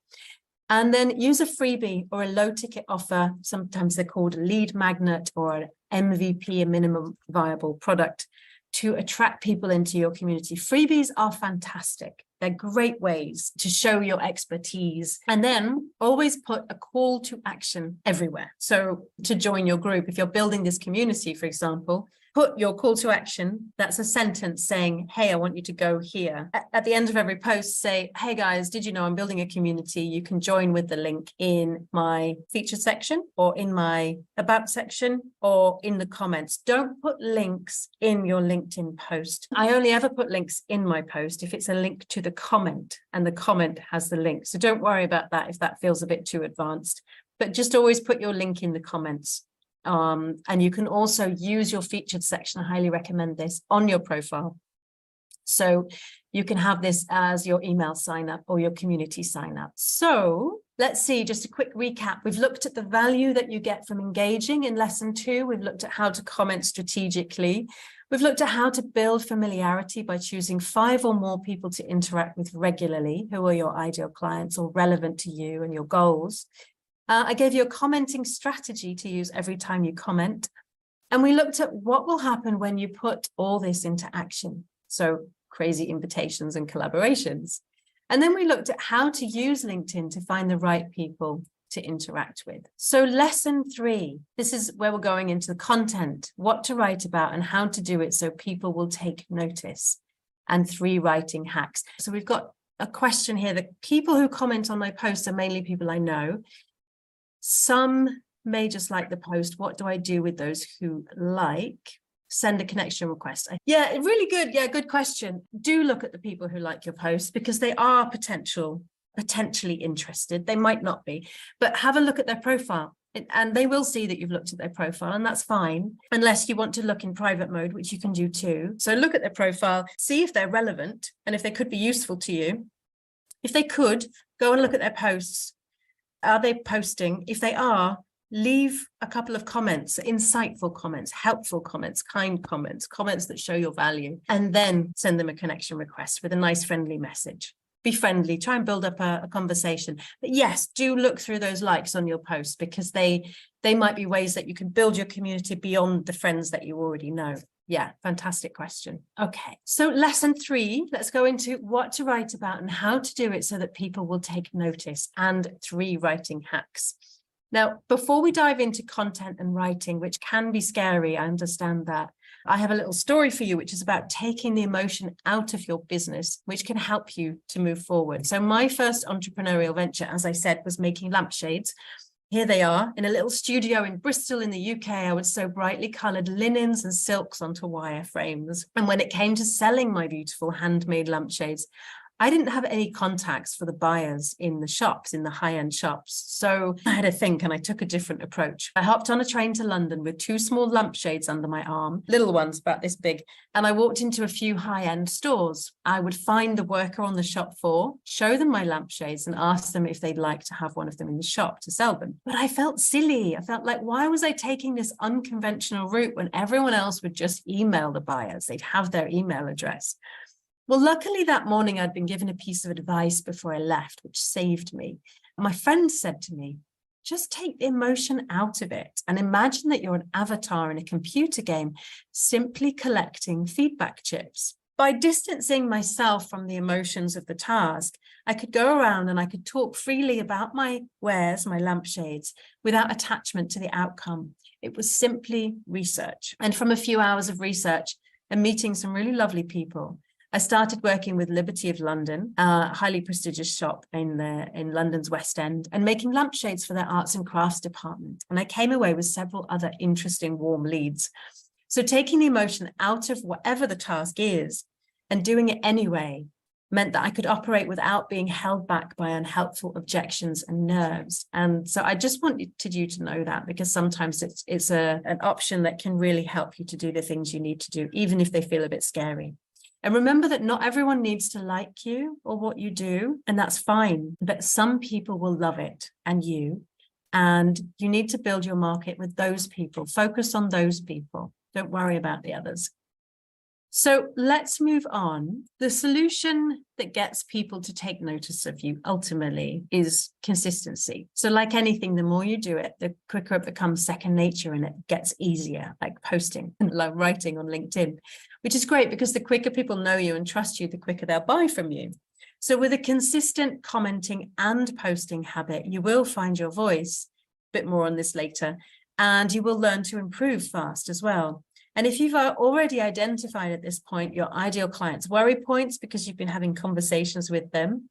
And then use a freebie or a low ticket offer. Sometimes they're called a lead magnet or an MVP, a minimum viable product, to attract people into your community. Freebies are fantastic. They're great ways to show your expertise. And then always put a call to action everywhere. So to join your group, if you're building this community, for example, put your call to action. That's a sentence saying, hey, I want you to go here. At the end of every post, say, hey guys, did you know I'm building a community? You can join with the link in my featured section or in my about section or in the comments. Don't put links in your LinkedIn post. I only ever put links in my post if it's a link to the comment and the comment has the link. So don't worry about that if that feels a bit too advanced, but just always put your link in the comments. And you can also use your featured section. I highly recommend this on your profile. So you can have this as your email sign up or your community sign up. So let's see, just a quick recap. We've looked at the value that you get from engaging in lesson 2. We've looked at how to comment strategically. We've looked at how to build familiarity by choosing 5 or more people to interact with regularly, who are your ideal clients or relevant to you and your goals. I gave you a commenting strategy to use every time you comment. And we looked at what will happen when you put all this into action. So crazy invitations and collaborations. And then we looked at how to use LinkedIn to find the right people to interact with. So lesson 3, this is where we're going into the content, what to write about and how to do it so people will take notice, and 3 writing hacks. So we've got a question here. The people who comment on my posts are mainly people I know. Some may just like the post. What do I do with those who like? Send a connection request. Yeah, really good. Yeah, good question. Do look at the people who like your posts because they are potentially interested. They might not be, but have a look at their profile and they will see that you've looked at their profile, and that's fine, unless you want to look in private mode, which you can do too. So look at their profile, see if they're relevant and if they could be useful to you. If they could, go and look at their posts. Are they posting? If they are, leave a couple of comments, insightful comments, helpful comments, kind comments, comments that show your value, and then send them a connection request with a nice friendly message. Be friendly, try and build up a conversation. But yes, do look through those likes on your posts because they might be ways that you can build your community beyond the friends that you already know. Yeah, fantastic question. Okay, so lesson 3, let's go into what to write about and how to do it so that people will take notice, and 3 writing hacks. Now, before we dive into content and writing, which can be scary, I understand that, I have a little story for you, which is about taking the emotion out of your business, which can help you to move forward. So my first entrepreneurial venture, as I said, was making lampshades. Here they are in a little studio in Bristol in the UK. I would sew brightly coloured linens and silks onto wire frames. And when it came to selling my beautiful handmade lampshades, I didn't have any contacts for the buyers in the shops, in the high-end shops. So I had to think, and I took a different approach. I hopped on a train to London with 2 small lampshades under my arm, little ones about this big, and I walked into a few high-end stores. I would find the worker on the shop floor, show them my lampshades and ask them if they'd like to have one of them in the shop to sell them. But I felt silly. I felt like, why was I taking this unconventional route when everyone else would just email the buyers? They'd have their email address. Well, luckily that morning I'd been given a piece of advice before I left, which saved me. My friend said to me, just take the emotion out of it and imagine that you're an avatar in a computer game, simply collecting feedback chips. By distancing myself from the emotions of the task, I could go around and I could talk freely about my wares, my lampshades, without attachment to the outcome. It was simply research. And from a few hours of research and meeting some really lovely people, I started working with Liberty of London, a highly prestigious shop in London's West End, and making lampshades for their arts and crafts department. And I came away with several other interesting warm leads. So taking the emotion out of whatever the task is and doing it anyway meant that I could operate without being held back by unhelpful objections and nerves. And so I just wanted you to know that, because sometimes it's an option that can really help you to do the things you need to do, even if they feel a bit scary. And remember that not everyone needs to like you or what you do, and that's fine, but some people will love it and you need to build your market with those people. Focus on those people. Don't worry about the others. So let's move on. The solution that gets people to take notice of you ultimately is consistency. So like anything, the more you do it, the quicker it becomes second nature and it gets easier, like posting and like writing on LinkedIn, which is great because the quicker people know you and trust you, the quicker they'll buy from you. So with a consistent commenting and posting habit, you will find your voice, a bit more on this later, and you will learn to improve fast as well. And if you've already identified at this point your ideal clients' worry points because you've been having conversations with them,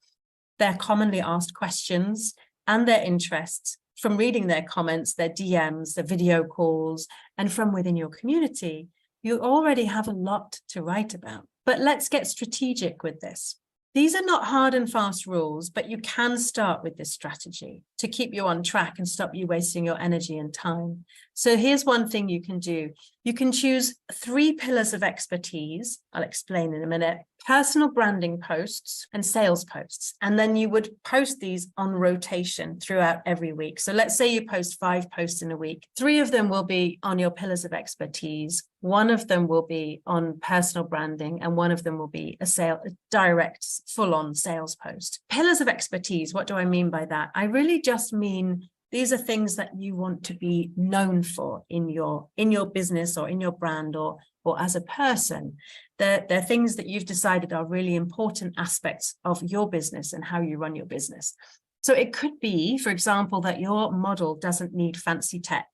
their commonly asked questions and their interests from reading their comments, their DMs, their video calls, and from within your community, you already have a lot to write about. But let's get strategic with this. These are not hard and fast rules, but you can start with this strategy to keep you on track and stop you wasting your energy and time. So here's one thing you can do. You can choose 3 pillars of expertise. I'll explain in a minute. Personal branding posts and sales posts. And then you would post these on rotation throughout every week. So let's say you post 5 posts in a week. 3 of them will be on your pillars of expertise. 1 of them will be on personal branding, and 1 of them will be a direct, full-on sales post. Pillars of expertise, what do I mean by that? I really just mean these are things that you want to be known for in your business or in your brand or as a person. They're things that you've decided are really important aspects of your business and how you run your business. So it could be, for example, that your model doesn't need fancy tech.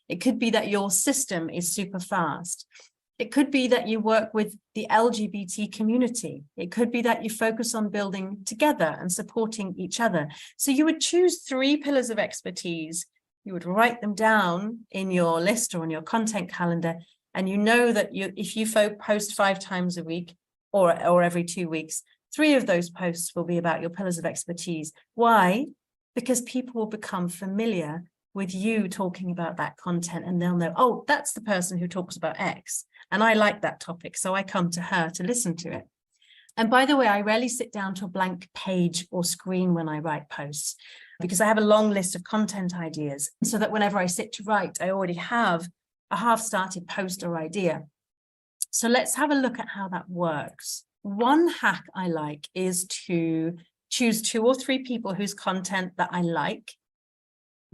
It could be that your system is super fast. It could be that you work with the LGBT community. It could be that you focus on building together and supporting each other. So you would choose 3 pillars of expertise. You would write them down in your list or on your content calendar. And you know that if you post 5 times a week or every 2 weeks, 3 of those posts will be about your pillars of expertise. Why? Because people will become familiar with you talking about that content, and they'll know, oh, that's the person who talks about X. And I like that topic, so I come to her to listen to it. And by the way, I rarely sit down to a blank page or screen when I write posts, because I have a long list of content ideas, so that whenever I sit to write, I already have a half-started post or idea. So let's have a look at how that works. One hack I like is to choose 2 or 3 people whose content that I like.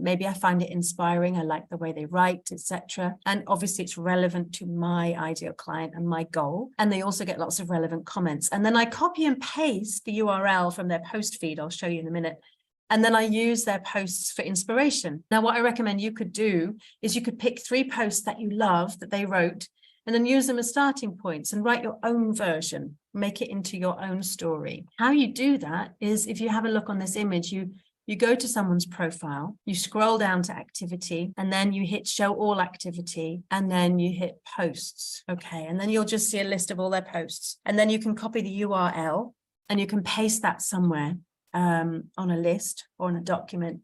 Maybe I find it inspiring. I like the way they write, etc. And obviously it's relevant to my ideal client and my goal. And they also get lots of relevant comments. And then I copy and paste the URL from their post feed. I'll show you in a minute. And then I use their posts for inspiration. Now, what I recommend you could do is you could pick 3 posts that you love that they wrote, and then use them as starting points and write your own version, make it into your own story. How you do that is, if you have a look on this image, you go to someone's profile, you scroll down to activity, and then you hit show all activity, and then you hit posts. Okay, and then you'll just see a list of all their posts. And then you can copy the URL and you can paste that somewhere on a list or on a document.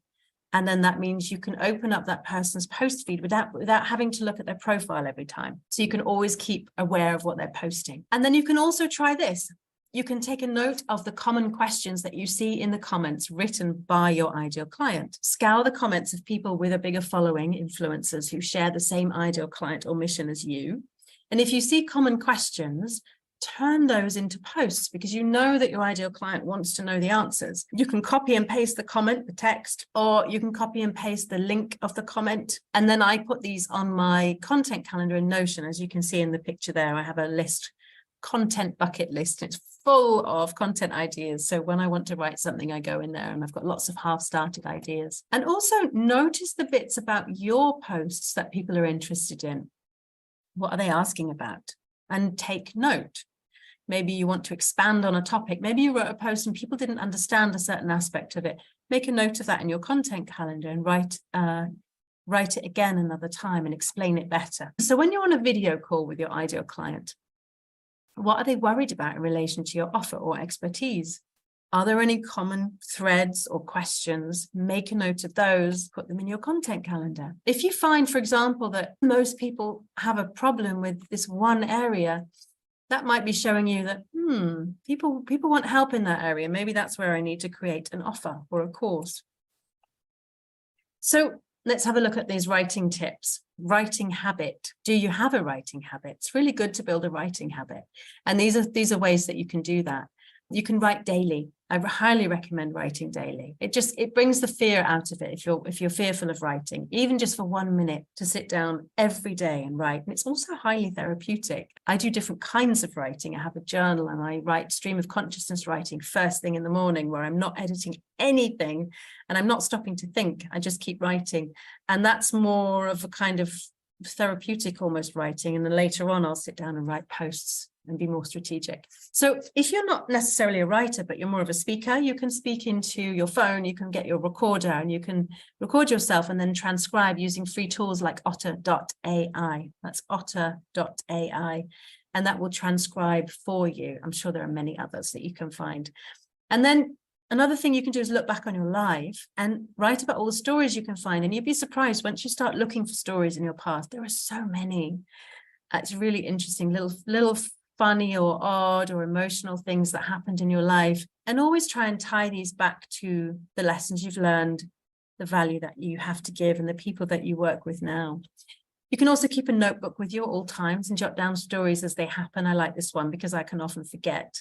And then that means you can open up that person's post feed without having to look at their profile every time. So you can always keep aware of what they're posting. And then you can also try this. You can take a note of the common questions that you see in the comments written by your ideal client. Scour the comments of people with a bigger following, influencers who share the same ideal client or mission as you. And if you see common questions, turn those into posts, because you know that your ideal client wants to know the answers. You can copy and paste the comment, the text, or you can copy and paste the link of the comment. And then I put these on my content calendar in Notion. As you can see in the picture there, I have a list, content bucket list. It's full of content ideas. So when I want to write something, I go in there and I've got lots of half-started ideas. And also notice the bits about your posts that people are interested in. What are they asking about? And take note. Maybe you want to expand on a topic. Maybe you wrote a post and people didn't understand a certain aspect of it. Make a note of that in your content calendar and write it again another time and explain it better. So when you're on a video call with your ideal client, what are they worried about in relation to your offer or expertise? Are there any common threads or questions? Make a note of those, put them in your content calendar. If you find, for example, that most people have a problem with this one area, that might be showing you that people want help in that area. Maybe that's where I need to create an offer or a course. So let's have a look at these writing tips. Writing habit. Do you have a writing habit? It's really good to build a writing habit. And these are ways that you can do that. You can write daily. I highly recommend writing daily. It brings the fear out of it if you're fearful of writing, even just for 1 minute to sit down every day and write. And it's also highly therapeutic. I do different kinds of writing. I have a journal and I write stream of consciousness writing first thing in the morning, where I'm not editing anything and I'm not stopping to think. I just keep writing. And that's more of a kind of therapeutic almost writing. And then later on, I'll sit down and write posts and be more strategic. So if you're not necessarily a writer, but you're more of a speaker, you can speak into your phone, you can get your recorder and you can record yourself and then transcribe using free tools like otter.ai. That's otter.ai. And that will transcribe for you. I'm sure there are many others that you can find. And then another thing you can do is look back on your life and write about all the stories you can find. And you'd be surprised once you start looking for stories in your past. There are so many. It's really interesting, little funny or odd or emotional things that happened in your life, and always try and tie these back to the lessons you've learned, the value that you have to give, and the people that you work with now. You can also keep a notebook with you at all times and jot down stories as they happen. I like this one because I can often forget.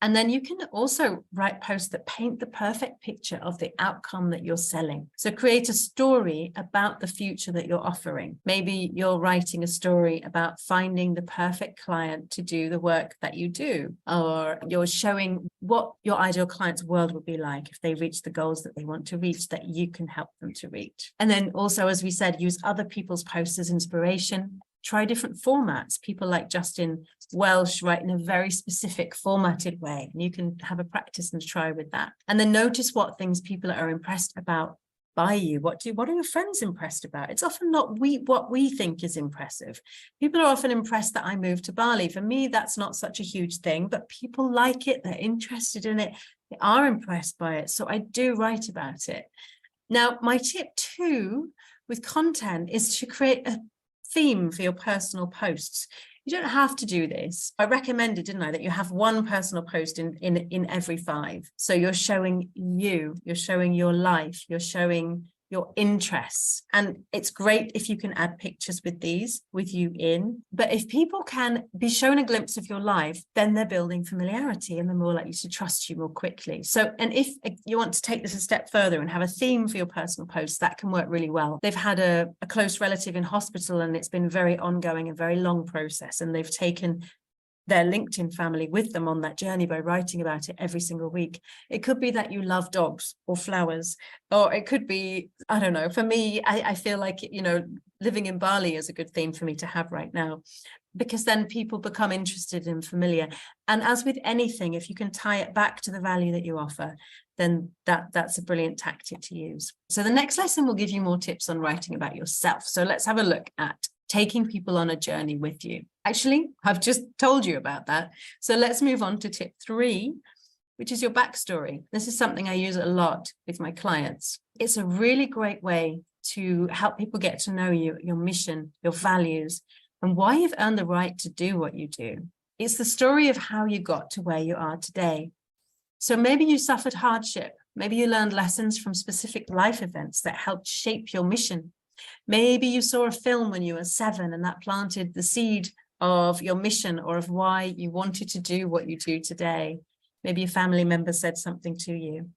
And then you can also write posts that paint the perfect picture of the outcome that you're selling. So create a story about the future that you're offering. Maybe you're writing a story about finding the perfect client to do the work that you do, or you're showing what your ideal client's world would be like if they reach the goals that they want to reach, that you can help them to reach. And then also, as we said, use other people's posts as inspiration. Try different formats. People like Justin Welsh write in a very specific formatted way, and you can have a practice and try with that. And then notice what things people are impressed about by you. What are your friends impressed about? It's often not what we think is impressive. People are often impressed that I moved to Bali. For me, that's not such a huge thing, but people like it. They're interested in it. They are impressed by it. So I do write about it. Now, my tip 2 with content is to create a theme for your personal posts. You don't have to do this. I recommended, didn't I, that you have one personal post in every 5. So you're showing you're showing your life, you're showing your interests. And it's great if you can add pictures with you in. But if people can be shown a glimpse of your life, then they're building familiarity and they're more likely to trust you more quickly. So, and if you want to take this a step further and have a theme for your personal posts, that can work really well. They've had a close relative in hospital and it's been very ongoing, a very long process. And they've taken their LinkedIn family with them on that journey by writing about it every single week. It could be that you love dogs or flowers, or it could be, I don't know, for me, I feel like, living in Bali is a good theme for me to have right now, because then people become interested and familiar. And as with anything, if you can tie it back to the value that you offer, then that's a brilliant tactic to use. So the next lesson will give you more tips on writing about yourself. So let's have a look at taking people on a journey with you. Actually, I've just told you about that. So let's move on to tip 3, which is your backstory. This is something I use a lot with my clients. It's a really great way to help people get to know you, your mission, your values, and why you've earned the right to do what you do. It's the story of how you got to where you are today. So maybe you suffered hardship. Maybe you learned lessons from specific life events that helped shape your mission. Maybe you saw a film when you were 7 and that planted the seed of your mission or of why you wanted to do what you do today. Maybe a family member said something to you.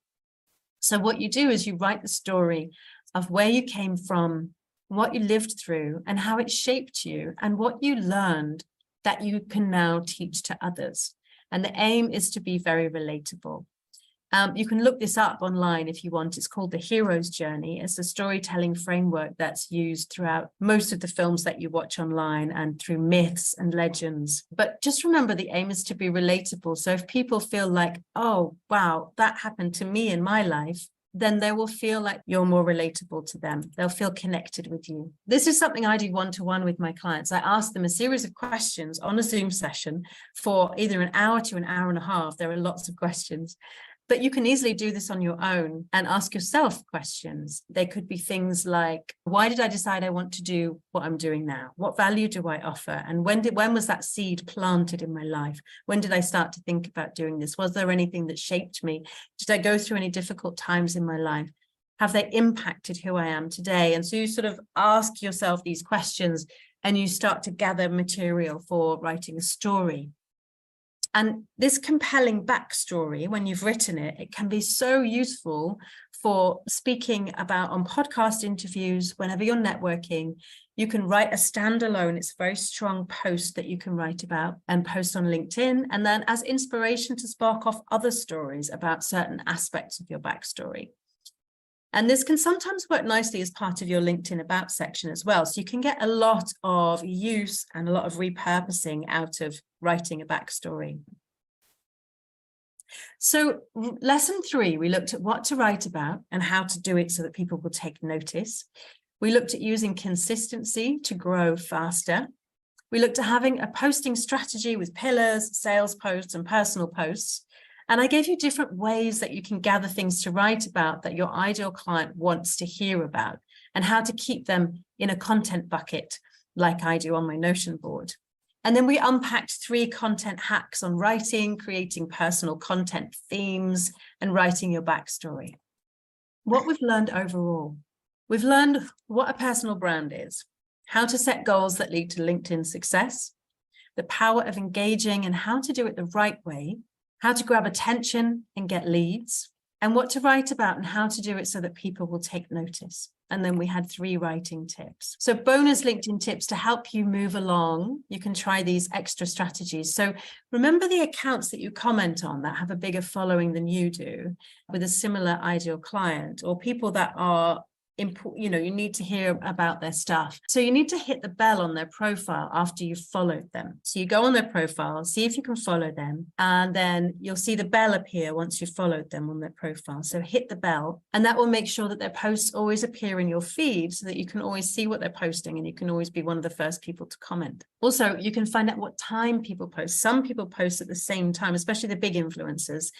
So what you do is you write the story of where you came from, what you lived through, and how it shaped you, and what you learned that you can now teach to others. And the aim is to be very relatable. You can look this up online if you want. It's called The Hero's Journey. It's a storytelling framework that's used throughout most of the films that you watch online and through myths and legends. But just remember, the aim is to be relatable. So if people feel like, oh, wow, that happened to me in my life, then they will feel like you're more relatable to them. They'll feel connected with you. This is something I do one-to-one with my clients. I ask them a series of questions on a Zoom session for either an hour to an hour and a half. There are lots of questions. But you can easily do this on your own and ask yourself questions. They could be things like, why did I decide I want to do what I'm doing now? What value do I offer? And when was that seed planted in my life? When did I start to think about doing this? Was there anything that shaped me? Did I go through any difficult times in my life? Have they impacted who I am today? And so you sort of ask yourself these questions and you start to gather material for writing a story. And this compelling backstory, when you've written it, it can be so useful for speaking about on podcast interviews, whenever you're networking. You can write a standalone, it's a very strong post that you can write about and post on LinkedIn, and then as inspiration to spark off other stories about certain aspects of your backstory. And this can sometimes work nicely as part of your LinkedIn About section as well. So you can get a lot of use and a lot of repurposing out of writing a backstory. So lesson 3, we looked at what to write about and how to do it so that people will take notice. We looked at using consistency to grow faster. We looked at having a posting strategy with pillars, sales posts, and personal posts. And I gave you different ways that you can gather things to write about that your ideal client wants to hear about, and how to keep them in a content bucket like I do on my Notion board. And then we unpacked 3 content hacks on writing, creating personal content themes, and writing your backstory. What we've learned overall, we've learned what a personal brand is, how to set goals that lead to LinkedIn success, the power of engaging and how to do it the right way, how to grab attention and get leads, and what to write about and how to do it so that people will take notice. And then we had 3 writing tips. So bonus LinkedIn tips to help you move along. You can try these extra strategies. So remember the accounts that you comment on that have a bigger following than you do with a similar ideal client, or people that are important, you need to hear about their stuff. So you need to hit the bell on their profile after you've followed them. So you go on their profile, see if you can follow them, and then you'll see the bell appear once you've followed them on their profile. So hit the bell, and that will make sure that their posts always appear in your feed so that you can always see what they're posting and you can always be one of the first people to comment. Also, you can find out what time people post. Some people post at the same time, especially the big influencers.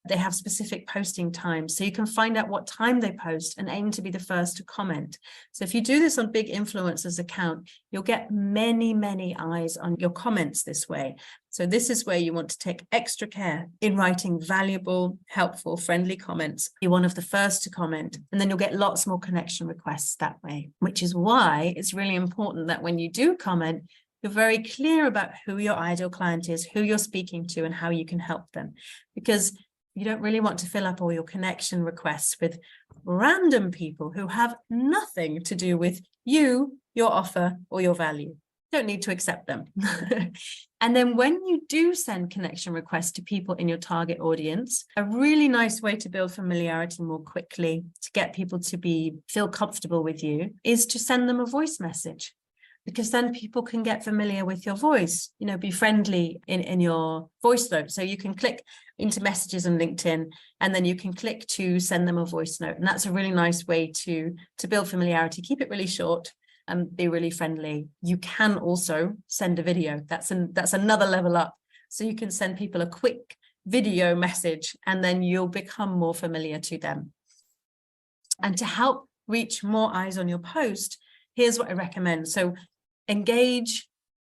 They have specific posting times, so you can find out what time they post and aim to be the first to comment. So if you do this on big influencers account, you'll get many, many eyes on your comments this way. So this is where you want to take extra care in writing valuable, helpful, friendly comments. You're one of the first to comment, and then you'll get lots more connection requests that way, which is why it's really important that when you do comment, you're very clear about who your ideal client is, who you're speaking to, and how you can help them. Because you don't really want to fill up all your connection requests with random people who have nothing to do with you, your offer, or your value. You don't need to accept them. And then when you do send connection requests to people in your target audience, a really nice way to build familiarity more quickly, to get people to feel comfortable with you, is to send them a voice message. Because then people can get familiar with your voice, be friendly in your voice note. So you can click into messages on LinkedIn, and then you can click to send them a voice note. And that's a really nice way to build familiarity. Keep it really short and be really friendly. You can also send a video. That's another level up. So you can send people a quick video message, and then you'll become more familiar to them. And to help reach more eyes on your post, here's what I recommend. So engage,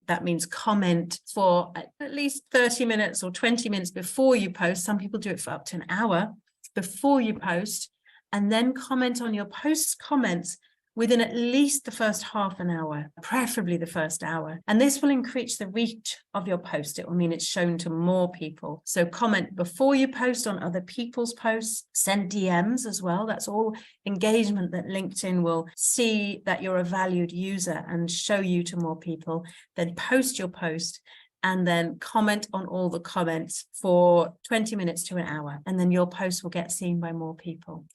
that means comment for at least 30 minutes or 20 minutes before you post. Some people do it for up to an hour before you post, and then comment on your post's comments within at least the first half an hour, preferably the first hour. And this will increase the reach of your post. It will mean it's shown to more people. So comment before you post on other people's posts, send DMs as well. That's all engagement that LinkedIn will see that you're a valued user and show you to more people. Then post your post and then comment on all the comments for 20 minutes to an hour. And then your post will get seen by more people.